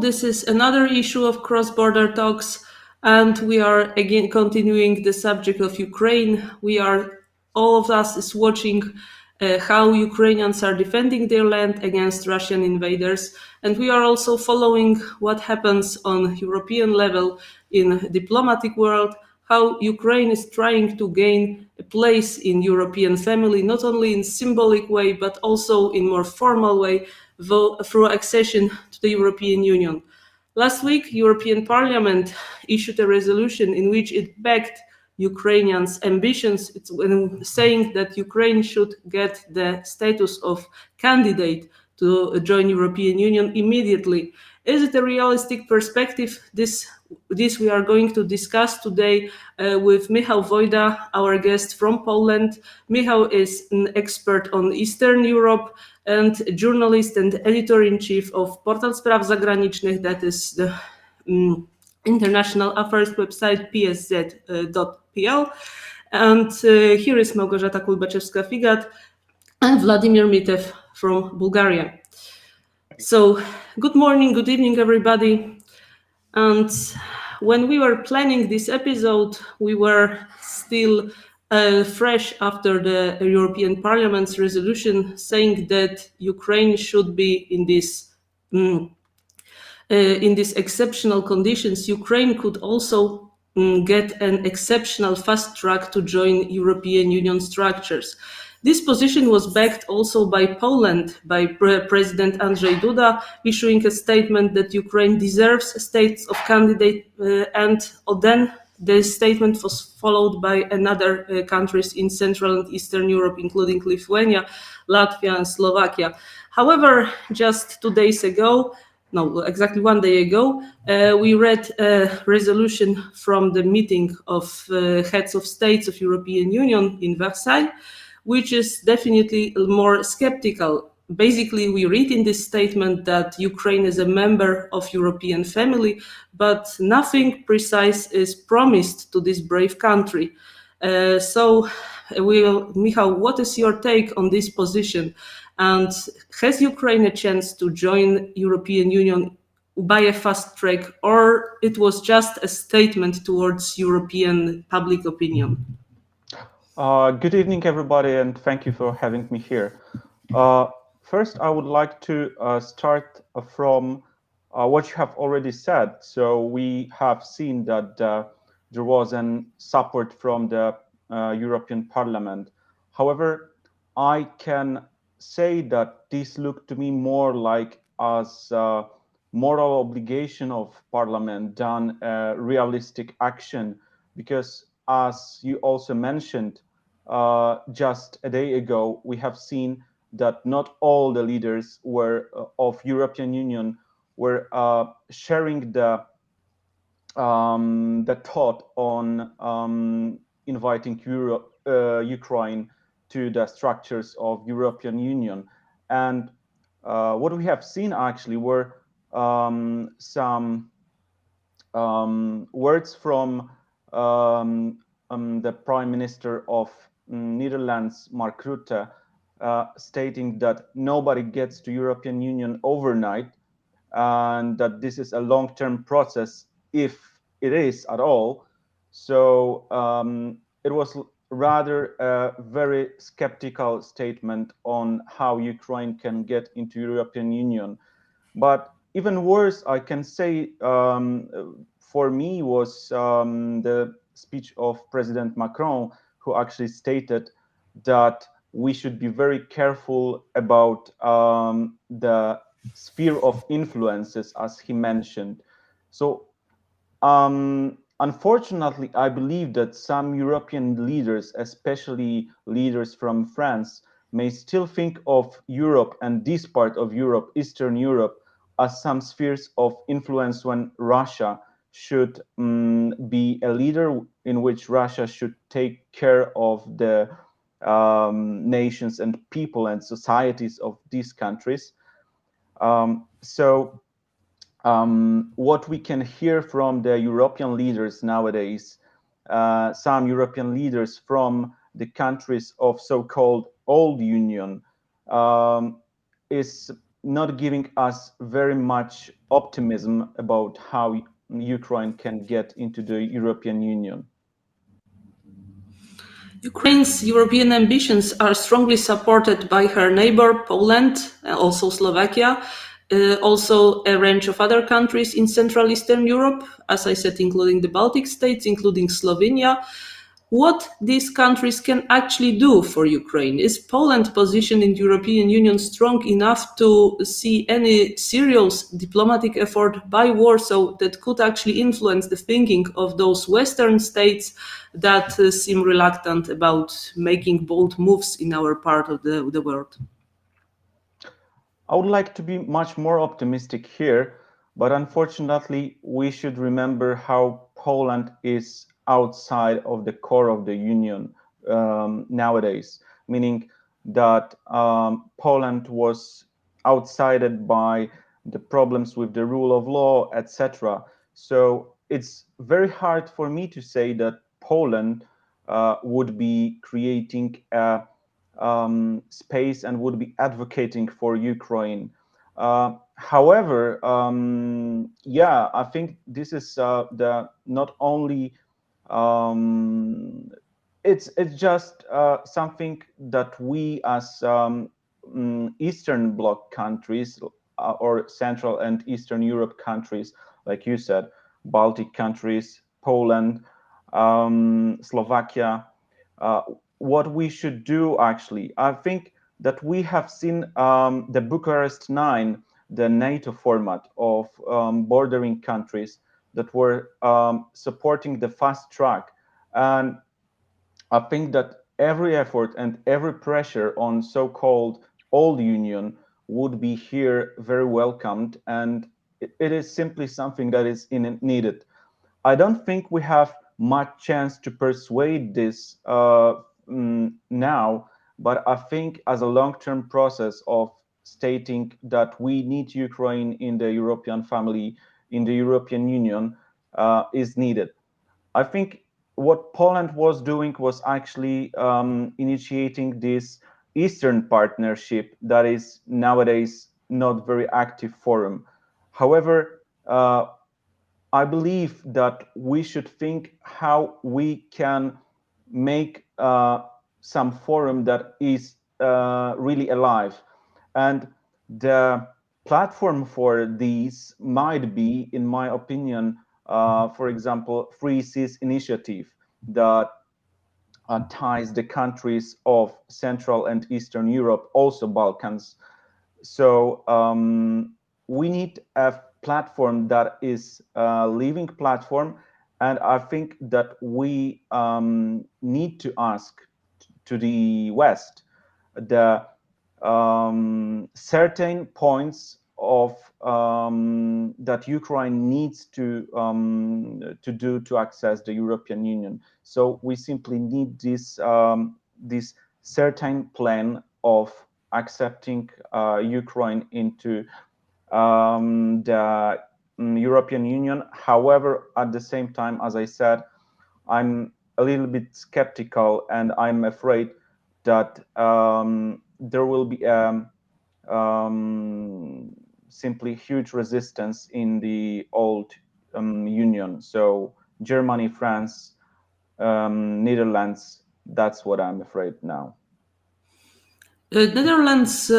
this is another issue of cross-border talks, and we are again continuing the subject of Ukraine. All of us is watching how Ukrainians are defending their land against Russian invaders, and we are also following what happens on European level in diplomatic world, how Ukraine is trying to gain a place in European family, not only in symbolic way, but also in more formal way through accession to the European Union. Last week, European Parliament issued a resolution in which it backed Ukrainians' ambitions, saying that Ukraine should get the status of candidate to join European Union immediately. Is it a realistic perspective? This we are going to discuss today with Michał Wojda, our guest from Poland. Michał is an expert on Eastern Europe and journalist and editor-in-chief of Portal Spraw Zagranicznych, that is the international affairs website psz.pl. And here is Małgorzata Kulbaczewska-Figat and Vladimir Mitev from Bulgaria. So, good morning, good evening, everybody. And when we were planning this episode, we were still fresh after the European Parliament's resolution saying that Ukraine should be in these exceptional conditions. Ukraine could also get an exceptional fast track to join European Union structures. This position was backed also by Poland, by President Andrzej Duda, issuing a statement that Ukraine deserves a status of candidate, and then the statement was followed by another countries in Central and Eastern Europe, including Lithuania, Latvia, and Slovakia. However, just 2 days ago, no, exactly 1 day ago, we read a resolution from the meeting of heads of states of European Union in Versailles, which is definitely more skeptical. Basically, we read in this statement that Ukraine is a member of European family, but nothing precise is promised to this brave country. Michał, what is your take on this position? And has Ukraine a chance to join European Union by a fast track, or it was just a statement towards European public opinion? Good evening, everybody, and thank you for having me here. First, I would like to start from what you have already said. So we have seen that there was an support from the European Parliament. However, I can say that this looked to me more like as a moral obligation of Parliament than a realistic action, because as you also mentioned, just a day ago, we have seen that not all the leaders of European Union were sharing the thought on inviting Ukraine to the structures of European Union. And what we have seen actually were some words from the Prime Minister of Netherlands, Mark Rutte, stating that nobody gets to European Union overnight, and that this is a long-term process, if it is at all. So it was rather a very skeptical statement on how Ukraine can get into European Union. But even worse, I can say, for me, was the speech of President Macron, who actually stated that we should be very careful about the sphere of influences, as he mentioned. So unfortunately, I believe that some European leaders, especially leaders from France, may still think of Europe and this part of Europe, Eastern Europe, as some spheres of influence, when Russia should be a leader in which Russia should take care of the nations and people and societies of these countries. What we can hear from the European leaders nowadays, some European leaders from the countries of so-called old Union, is not giving us very much optimism about how Ukraine can get into the European Union. Ukraine's European ambitions are strongly supported by her neighbor Poland, also Slovakia, also a range of other countries in Central Eastern Europe, as I said, including the Baltic states, including Slovenia. What these countries can actually do for Ukraine? Is Poland's position in the European Union strong enough to see any serious diplomatic effort by Warsaw that could actually influence the thinking of those Western states that seem reluctant about making bold moves in our part of the world? I would like to be much more optimistic here, but unfortunately, we should remember how Poland is outside of the core of the Union nowadays, meaning that Poland was outsided by the problems with the rule of law, etc. So it's very hard for me to say that Poland would be creating a space and would be advocating for Ukraine. However, yeah, I think this is the not only um, it's just something that we as Eastern Bloc countries or Central and Eastern Europe countries, like you said, Baltic countries, Poland, Slovakia, uh, what we should do actually. I think that we have seen the Bucharest Nine, the NATO format of bordering countries that were supporting the fast track. And I think that every effort and every pressure on so-called old union would be here very welcomed, and it is simply something that is needed. I don't think we have much chance to persuade this now, but I think as a long-term process of stating that we need Ukraine in the European family, in the European Union, is needed. I think what Poland was doing was actually initiating this Eastern Partnership that is nowadays not very active forum. However, I believe that we should think how we can make some forum that is really alive. And the platform for these might be, in my opinion, for example, Free Seas Initiative that ties the countries of Central and Eastern Europe, also Balkans. So we need a platform that is a living platform, and I think that we need to ask to the West the certain points of that Ukraine needs to do to access the European Union. So we simply need this certain plan of accepting Ukraine into the European Union. However, at the same time, as I said, I'm a little bit skeptical, and I'm afraid that there will be simply huge resistance in the old Union. So Germany, France, Netherlands, that's what I'm afraid now. Netherlands,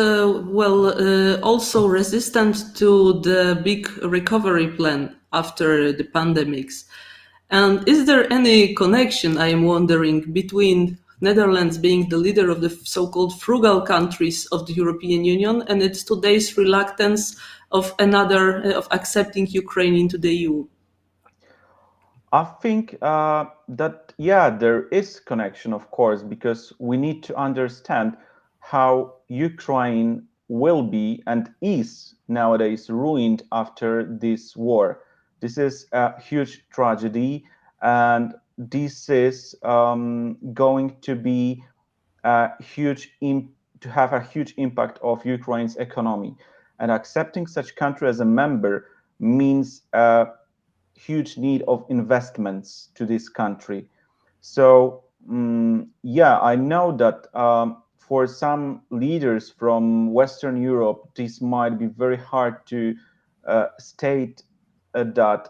also resistant to the big recovery plan after the pandemics. And is there any connection, I am wondering, between Netherlands being the leader of the so-called frugal countries of the European Union and its today's reluctance of accepting Ukraine into the EU? I think that, yeah, there is connection, of course, because we need to understand how Ukraine will be and is nowadays ruined after this war. This is a huge tragedy, and this is going to be a to have a huge impact of Ukraine's economy. And accepting such country as a member means huge need of investments to this country. So yeah, I know that for some leaders from Western Europe, this might be very hard to state that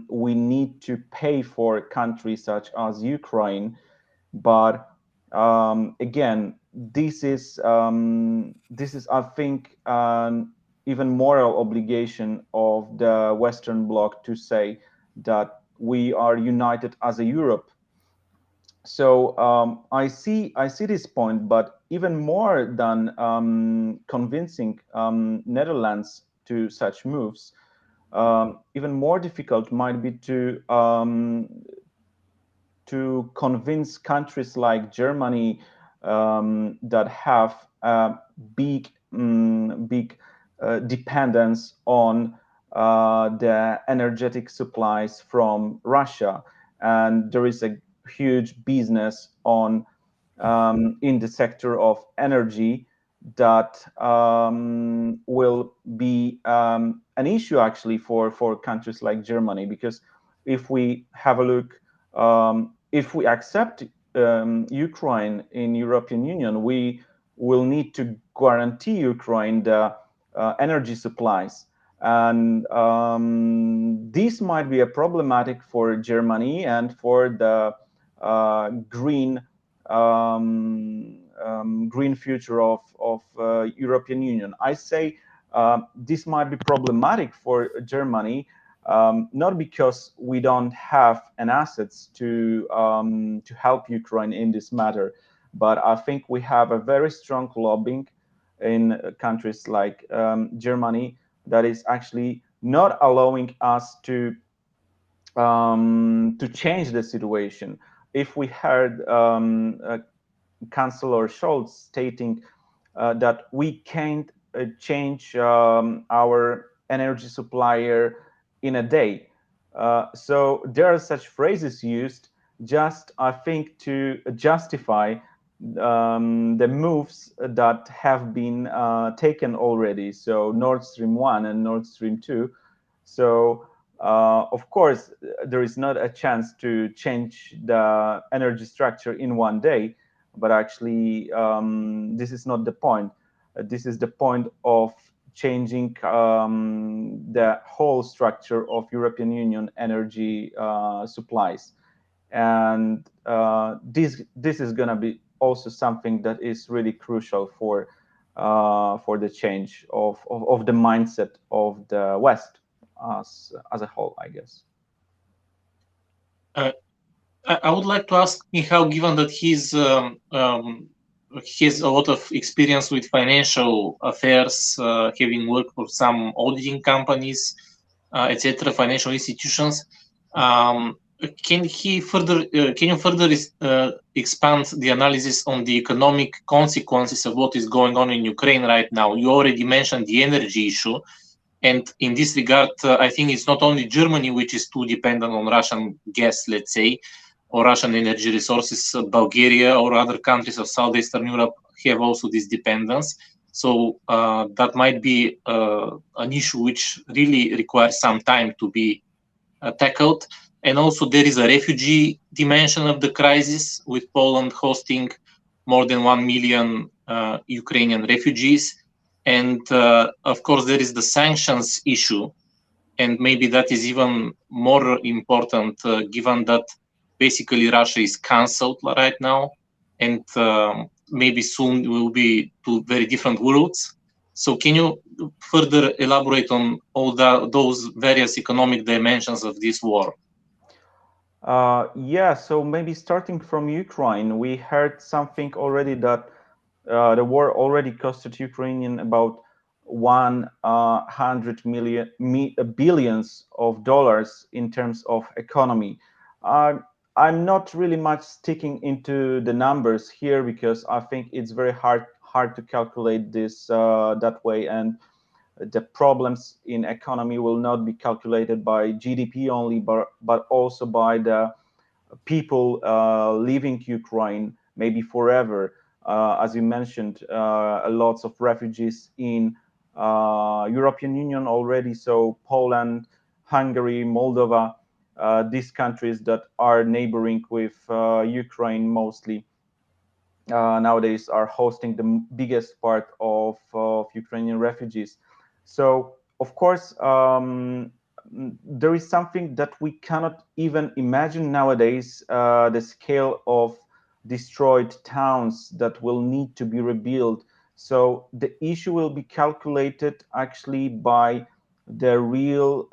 we need to pay for countries such as Ukraine. But again, this is I think an even moral obligation of the Western Bloc to say that we are united as a Europe. So I see this point, but even more than convincing Netherlands to such moves, even more difficult might be to convince countries like Germany that have big dependence on the energetic supplies from Russia, and there is a huge business on in the sector of energy that will be an issue actually for countries like Germany, because if we have a look, if we accept Ukraine in European Union, we will need to guarantee Ukraine the energy supplies, and this might be a problematic for Germany and for the green green future of European Union. I say this might be problematic for Germany, not because we don't have an assets to help Ukraine in this matter, but I think we have a very strong lobbying in countries like Germany that is actually not allowing us to change the situation. If we heard Chancellor Scholz stating that we can't change our energy supplier in a day. So there are such phrases used just, I think, to justify the moves that have been taken already. So Nord Stream 1 and Nord Stream 2. So of course, there is not a chance to change the energy structure in one day, but actually this is not the point. This is the point of changing the whole structure of European Union energy supplies, and this is going to be also something that is really crucial for the change of the mindset of the West as a whole, I guess. I would like to ask Michał, given that he has a lot of experience with financial affairs, having worked for some auditing companies, etc., financial institutions. Can you further expand the analysis on the economic consequences of what is going on in Ukraine right now? You already mentioned the energy issue, and in this regard, I think it's not only Germany which is too dependent on Russian gas, let's say, or Russian energy resources. Bulgaria or other countries of Southeastern Europe have also this dependence. So that might be an issue which really requires some time to be tackled. And also there is a refugee dimension of the crisis, with Poland hosting more than 1 million Ukrainian refugees. And of course, there is the sanctions issue. And maybe that is even more important, given that basically Russia is cancelled right now, and maybe soon will be two very different worlds. So can you further elaborate on all those various economic dimensions of this war? Yeah, so maybe starting from Ukraine, we heard something already that the war already costed Ukrainian about 100 billions of dollars in terms of economy. I'm not really much sticking into the numbers here because I think it's very hard to calculate this that way, and the problems in economy will not be calculated by GDP only, but also by the people leaving Ukraine, maybe forever. As you mentioned, lots of refugees in European Union already. So Poland, Hungary, Moldova, these countries that are neighboring with Ukraine mostly. nowadays are hosting the biggest part of Ukrainian refugees. So, of course, there is something that we cannot even imagine nowadays, the scale of destroyed towns that will need to be rebuilt. So the issue will be calculated actually by the real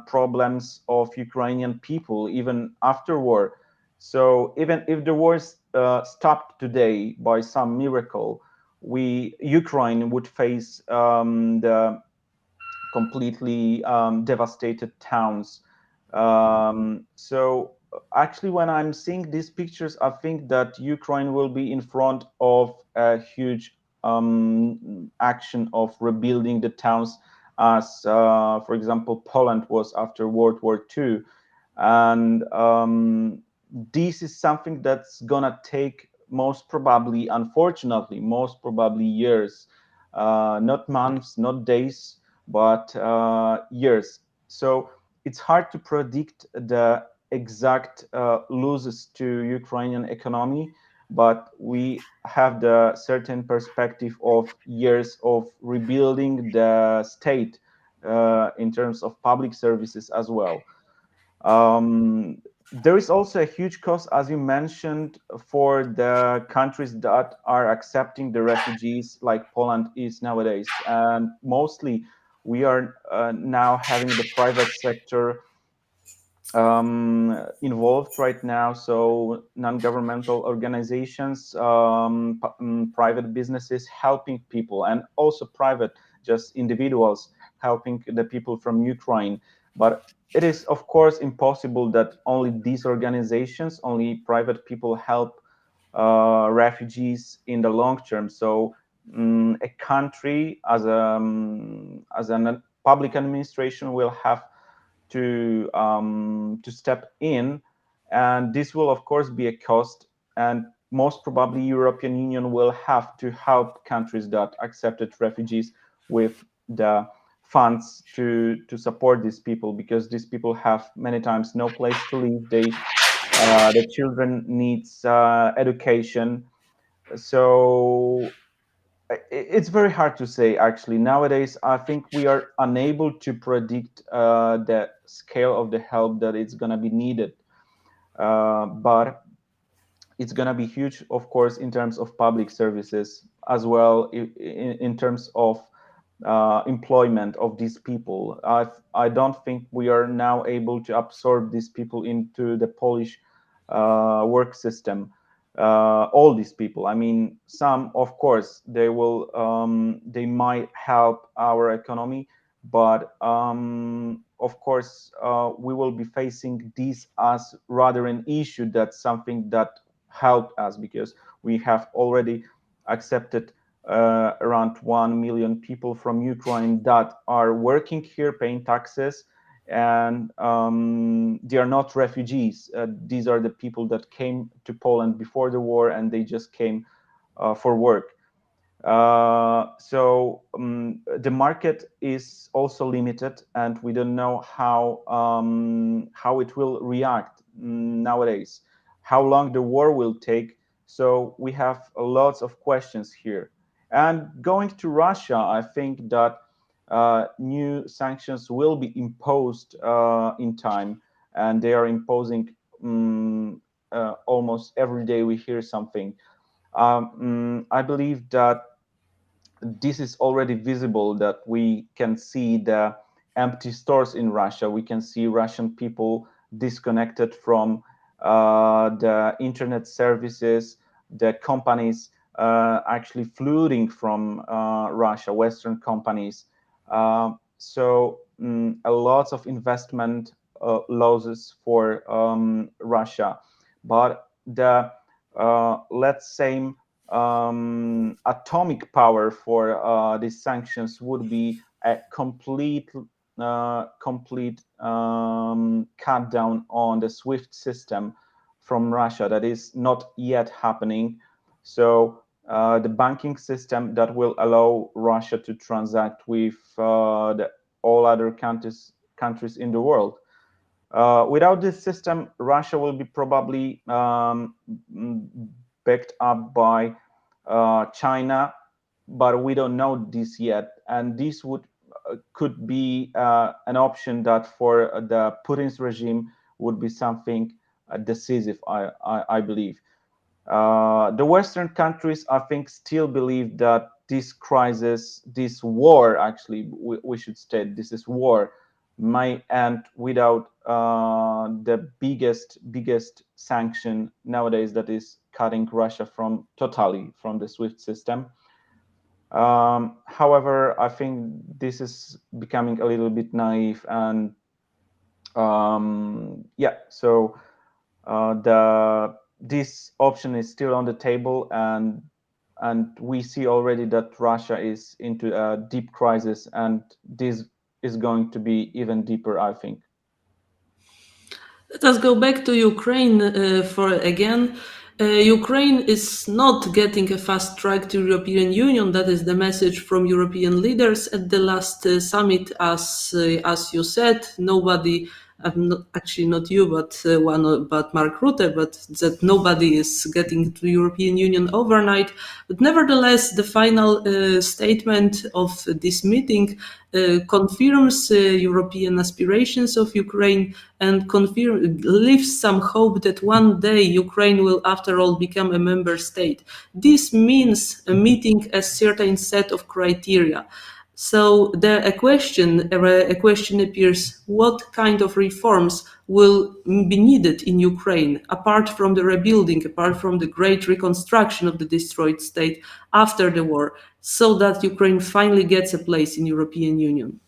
problems of Ukrainian people, even after war. So even if the war stopped today by some miracle, Ukraine would face the completely devastated towns. So actually, when I'm seeing these pictures, I think that Ukraine will be in front of a huge action of rebuilding the towns, as, for example, Poland was after World War II. And this is something that's gonna take most probably, unfortunately, most probably years, not months, not days, but years. So it's hard to predict the exact losses to Ukrainian economy, but we have the certain perspective of years of rebuilding the state in terms of public services as well. There is also a huge cost, as you mentioned, for the countries that are accepting the refugees, like Poland is nowadays. And mostly we are now having the private sector involved right now. So non-governmental organizations, private businesses helping people, and also private, just individuals helping the people from Ukraine. But it is, of course, impossible that only these organizations, only private people help refugees in the long term. So a country as a public administration will have to step in, and this will of course be a cost, and most probably European Union will have to help countries that accepted refugees with the funds to support these people, because these people have many times no place to live. The children needs education. So it's very hard to say, actually. Nowadays, I think we are unable to predict the scale of the help that it's going to be needed. But it's going to be huge, of course, in terms of public services as well, in terms of employment of these people. I don't think we are now able to absorb these people into the Polish work system. All these people. I mean, some, of course, they might help our economy, but of course, we will be facing this as rather an issue, that's something that helped us, because we have already accepted around 1 million people from Ukraine that are working here, paying taxes, and they are not refugees. These are the people that came to Poland before the war, and they just came for work. So the market is also limited, and we don't know how it will react nowadays, how long the war will take. So we have lots of questions here. And going to Russia, I think that new sanctions will be imposed in time, and they are imposing almost every day. We hear something. I believe that this is already visible, that we can see the empty stores in Russia. We can see Russian people disconnected from the internet services, the companies actually flooding from Russia, Western companies. So a lot of investment losses for Russia. But the, let's say, atomic power for these sanctions would be a complete cut down on the SWIFT system from Russia. That is not yet happening. So the banking system that will allow Russia to transact with all other countries in the world. Without this system, Russia will be probably backed up by China, but we don't know this yet. And this could be an option that for the Putin's regime would be something decisive, I believe. The Western countries, I think, still believe that this crisis, this war, actually, we should state this is war, may end without the biggest sanction nowadays, that is cutting Russia totally from the SWIFT system. However, I think this is becoming a little bit naive, and yeah, so this option is still on the table, and we see already that Russia is into a deep crisis, and this is going to be even deeper, I think. Let us go back to Ukraine for again. Ukraine is not getting a fast track to European Union. That is the message from European leaders at the last summit. As you said, nobody, actually not you, but Mark Rutte, but that nobody is getting to European Union overnight. But nevertheless, the final statement of this meeting confirms European aspirations of Ukraine and leaves some hope that one day Ukraine will, after all, become a member state. This means meeting a certain set of criteria. So a question appears: what kind of reforms will be needed in Ukraine, apart from the rebuilding, apart from the great reconstruction of the destroyed state after the war, so that Ukraine finally gets a place in European Union?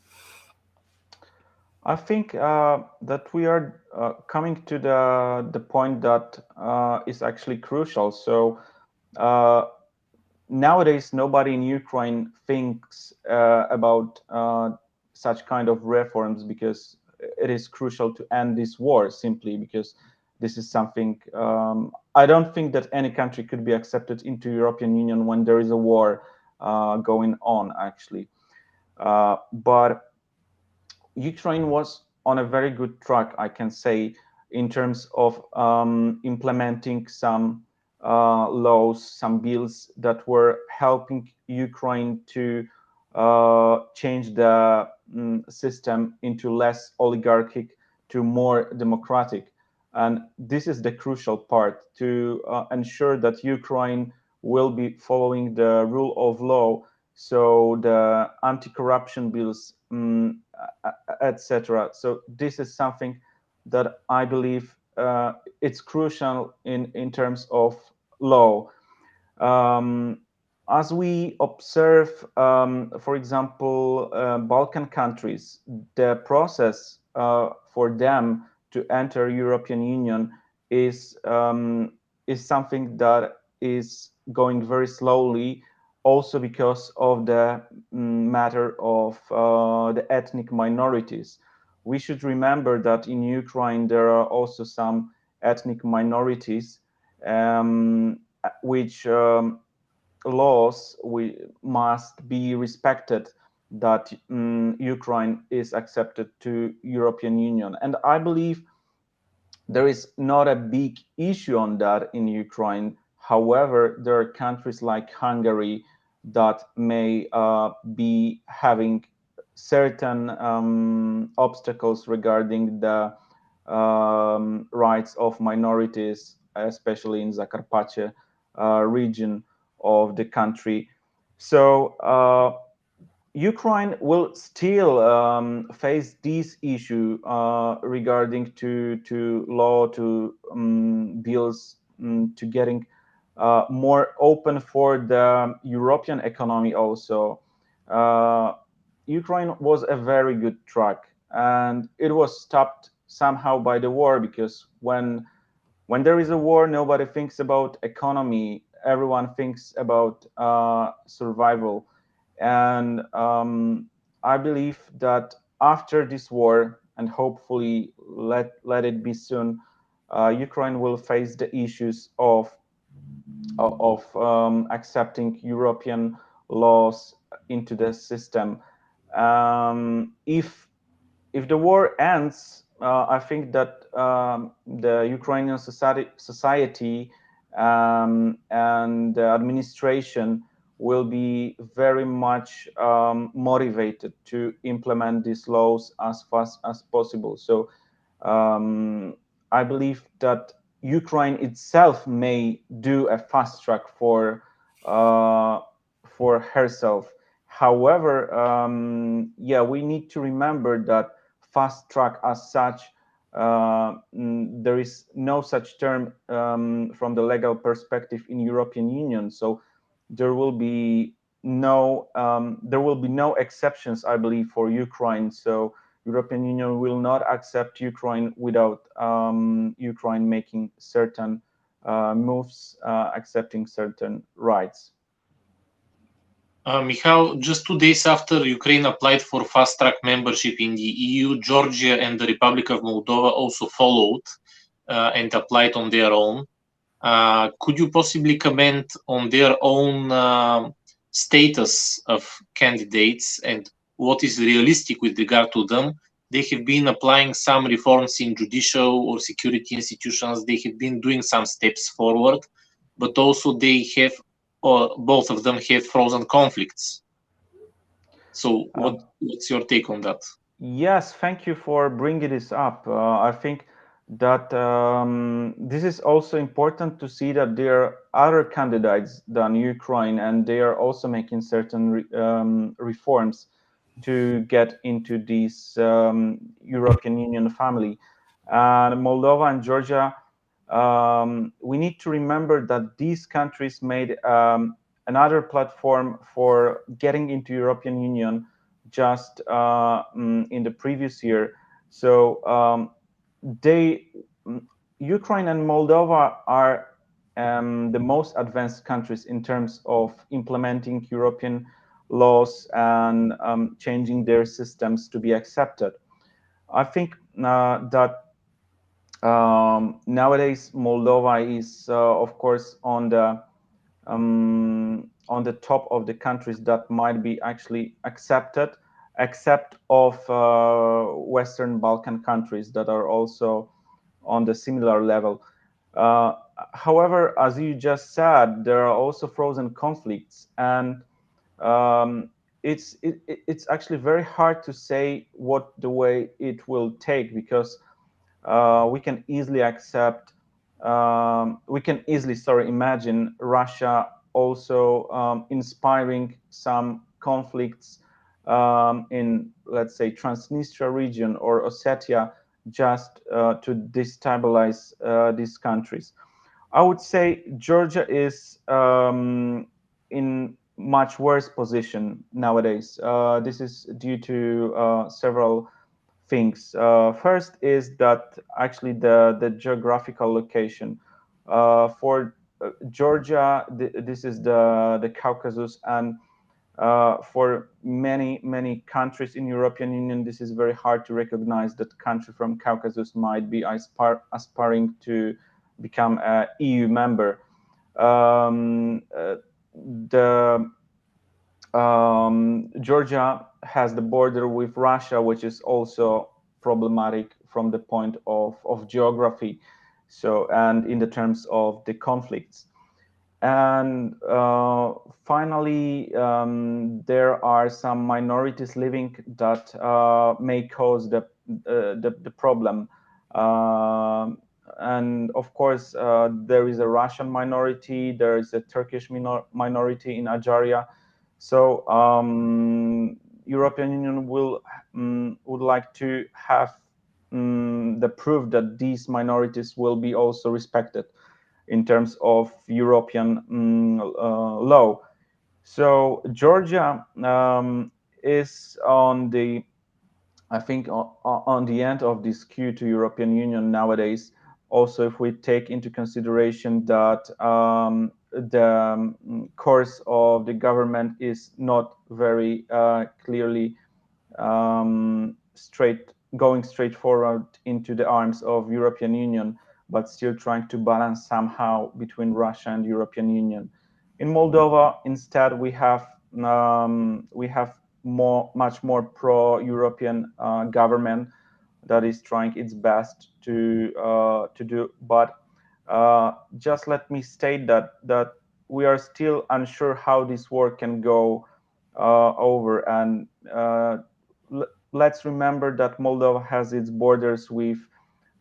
I think that we are coming to the point that is actually crucial. So nowadays, nobody in Ukraine thinks about such kind of reforms, because it is crucial to end this war, simply because this is something I don't think that any country could be accepted into European Union when there is a war going on, actually. But Ukraine was on a very good track, I can say, in terms of implementing some laws, some bills that were helping Ukraine to change the system into less oligarchic, to more democratic. And this is the crucial part, to ensure that Ukraine will be following the rule of law. So the anti-corruption bills, etc. So this is something that I believe it's crucial in terms of law. As we observe, for example, Balkan countries, the process for them to enter European Union is something that is going very slowly, also because of the matter of the ethnic minorities. We should remember that in Ukraine there are also some ethnic minorities, which laws must be respected, that Ukraine is accepted to European Union. And I believe there is not a big issue on that in Ukraine. However, there are countries like Hungary that may be having certain obstacles regarding the rights of minorities, especially in Zakarpattia region of the country. So Ukraine will still face this issue regarding to law, to bills, to getting more open for the European economy also. Ukraine was a very good track, and it was stopped somehow by the war, because when there is a war, nobody thinks about economy. Everyone thinks about survival. And I believe that after this war, and hopefully let it be soon, Ukraine will face the issues of accepting European laws into the system. If the war ends, I think that the Ukrainian society and the administration will be very much motivated to implement these laws as fast as possible. So I believe that Ukraine itself may do a fast track for herself. However, yeah, we need to remember that fast track as such, there is no such term from the legal perspective in European Union. So there will be no exceptions, I believe, for Ukraine. So European Union will not accept Ukraine without Ukraine making certain moves, accepting certain rights. Michał, just 2 days after Ukraine applied for fast-track membership in the EU, Georgia and the Republic of Moldova also followed and applied on their own. Could you possibly comment on their own status of candidates and what is realistic with regard to them? They have been applying some reforms in judicial or security institutions. They have been doing some steps forward, but also they have, or both of them have frozen conflicts. So what's your take on that? Yes, thank you for bringing this up. I think that this is also important to see that there are other candidates than Ukraine, and they are also making certain reforms to get into this European Union family. And Moldova and Georgia, we need to remember that these countries made another platform for getting into European Union just in the previous year. So Ukraine and Moldova are the most advanced countries in terms of implementing European laws and changing their systems to be accepted. I think that nowadays Moldova is, of course, on the top of the countries that might be actually accepted, except of Western Balkan countries that are also on the similar level. However, as you just said, there are also frozen conflicts, and it's actually very hard to say what the way it will take, because we can easily imagine Russia also inspiring some conflicts in, let's say, Transnistria region or Ossetia, just to destabilize these countries. I would say Georgia is in much worse position nowadays. This is due to several things. First is that actually the geographical location. For Georgia, this is the Caucasus, and for many countries in European Union, this is very hard to recognize that country from Caucasus might be aspiring to become an EU member. Georgia has the border with Russia, which is also problematic from the point of geography. So, and in the terms of the conflicts. And finally, there are some minorities living that may cause the problem. And of course, there is a Russian minority, there is a Turkish minority in Ajaria. So European Union would like to have the proof that these minorities will be also respected in terms of European law. So Georgia is on the, I think, on the end of this queue to European Union nowadays. Also, if we take into consideration that the course of the government is not very clearly going straight forward into the arms of European Union, but still trying to balance somehow between Russia and European Union. In Moldova, instead, we have much more pro-European government that is trying its best to do. But just let me state that we are still unsure how this war can go over. And let's remember that Moldova has its borders with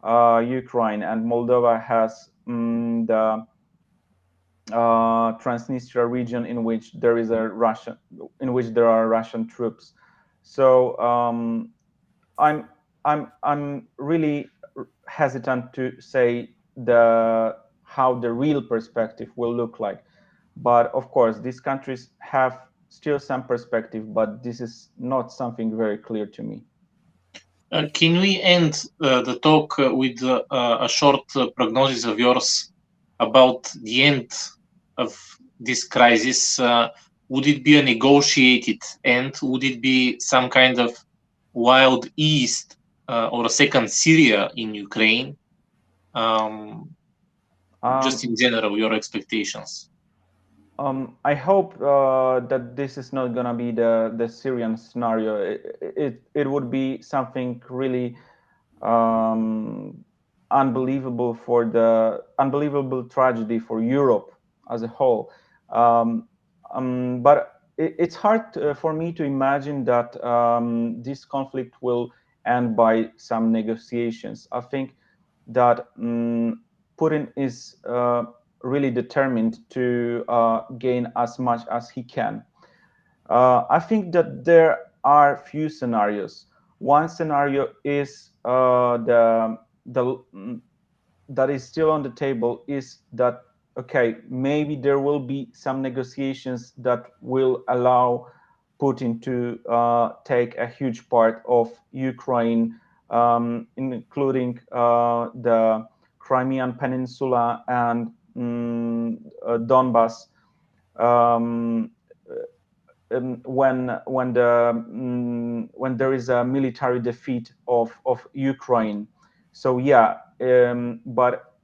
Ukraine, and Moldova has the Transnistria region in which there is a Russian, in which there are Russian troops. So I'm really hesitant to say how the real perspective will look like. But of course, these countries have still some perspective, but this is not something very clear to me. Can we end the talk with a short prognosis of yours about the end of this crisis? Would it be a negotiated end? Would it be some kind of wild east or a second Syria in Ukraine? Just in general, your expectations. I hope that this is not gonna be the Syrian scenario. It would be something really unbelievable unbelievable tragedy for Europe as a whole. But it's hard for me to imagine that this conflict will end by some negotiations. I think that Putin is really determined to gain as much as he can. I think that there are few scenarios. One scenario is that is still on the table is that, okay, maybe there will be some negotiations that will allow Putin to take a huge part of Ukraine, including the Crimean Peninsula and Donbas. Um, when there is a military defeat of Ukraine. So yeah, but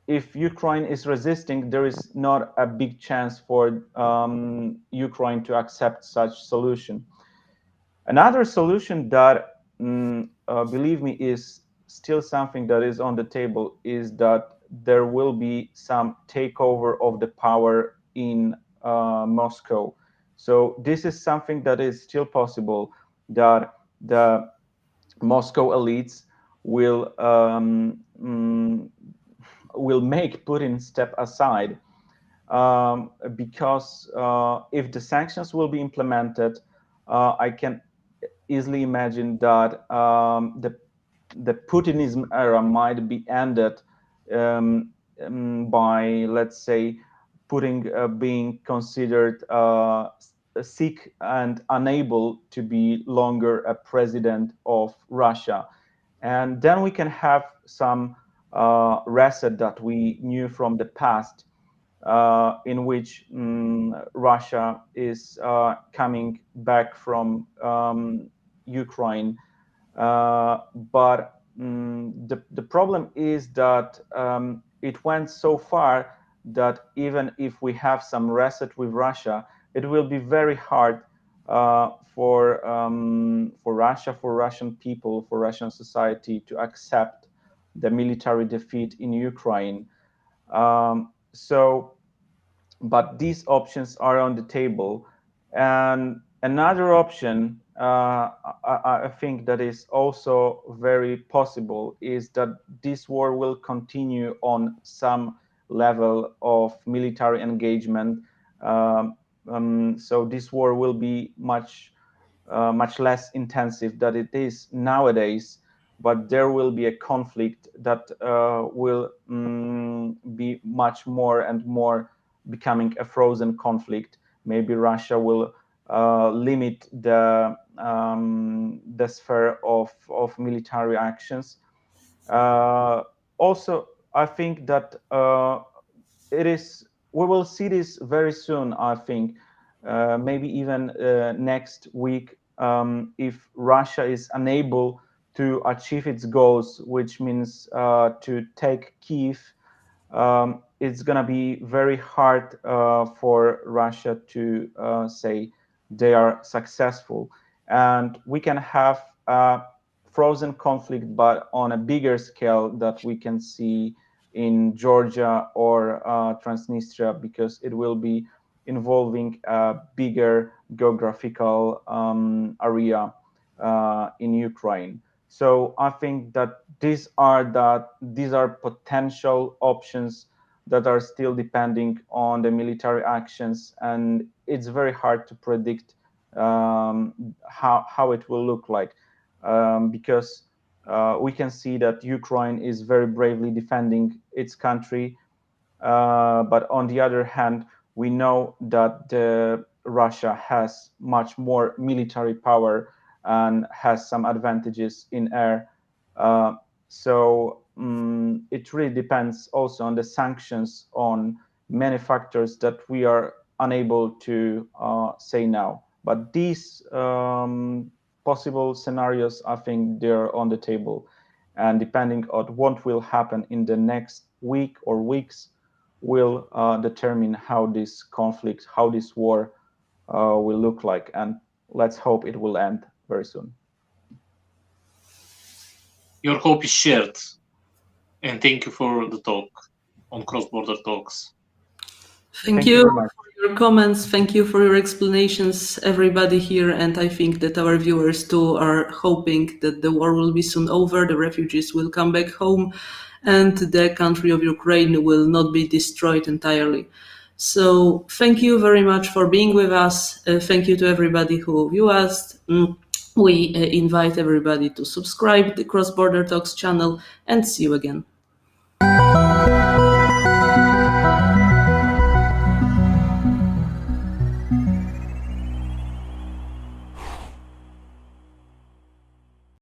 if Ukraine is resisting, there is not a big chance for Ukraine to accept such solution. Another solution that, believe me, is still something that is on the table is that there will be some takeover of the power in Moscow. So this is something that is still possible, that the Moscow elites will make Putin step aside, because if the sanctions will be implemented, I can easily imagine that the Putinism era might be ended by, let's say, Putin being considered sick and unable to be longer a president of Russia. And then we can have some reset that we knew from the past, in which Russia is coming back from Ukraine. But the problem is that it went so far that even if we have some reset with Russia, it will be very hard for Russia, for Russian people, for Russian society to accept the military defeat in Ukraine. But these options are on the table. And another option, I think that is also very possible, is that this war will continue on some level of military engagement. So this war will be much less intensive than it is nowadays, but there will be a conflict that will be much more and more becoming a frozen conflict. Maybe Russia will limit the sphere of military actions. Also, I think that we will see this very soon. I think maybe even next week, if Russia is unable to achieve its goals, which means to take Kyiv. It's going to be very hard for Russia to say they are successful. And we can have a frozen conflict, but on a bigger scale that we can see in Georgia or Transnistria, because it will be involving a bigger geographical area in Ukraine. So I think that these are potential options that are still depending on the military actions, and it's very hard to predict how it will look like, because we can see that Ukraine is very bravely defending its country, but on the other hand, we know that Russia has much more military power and has some advantages in air. So it really depends also on the sanctions, on many factors that we are unable to say now. But these possible scenarios, I think they're on the table. And depending on what will happen in the next week or weeks, will determine how this conflict, how this war will look like. And let's hope it will end very soon. Your hope is shared. And thank you for the talk on cross-border talks. Thank you for your comments. Thank you for your explanations, everybody here. And I think that our viewers too are hoping that the war will be soon over, the refugees will come back home, and the country of Ukraine will not be destroyed entirely. So thank you very much for being with us. Thank you to everybody who viewed us. We invite everybody to subscribe to the Cross Border Talks channel, and see you again.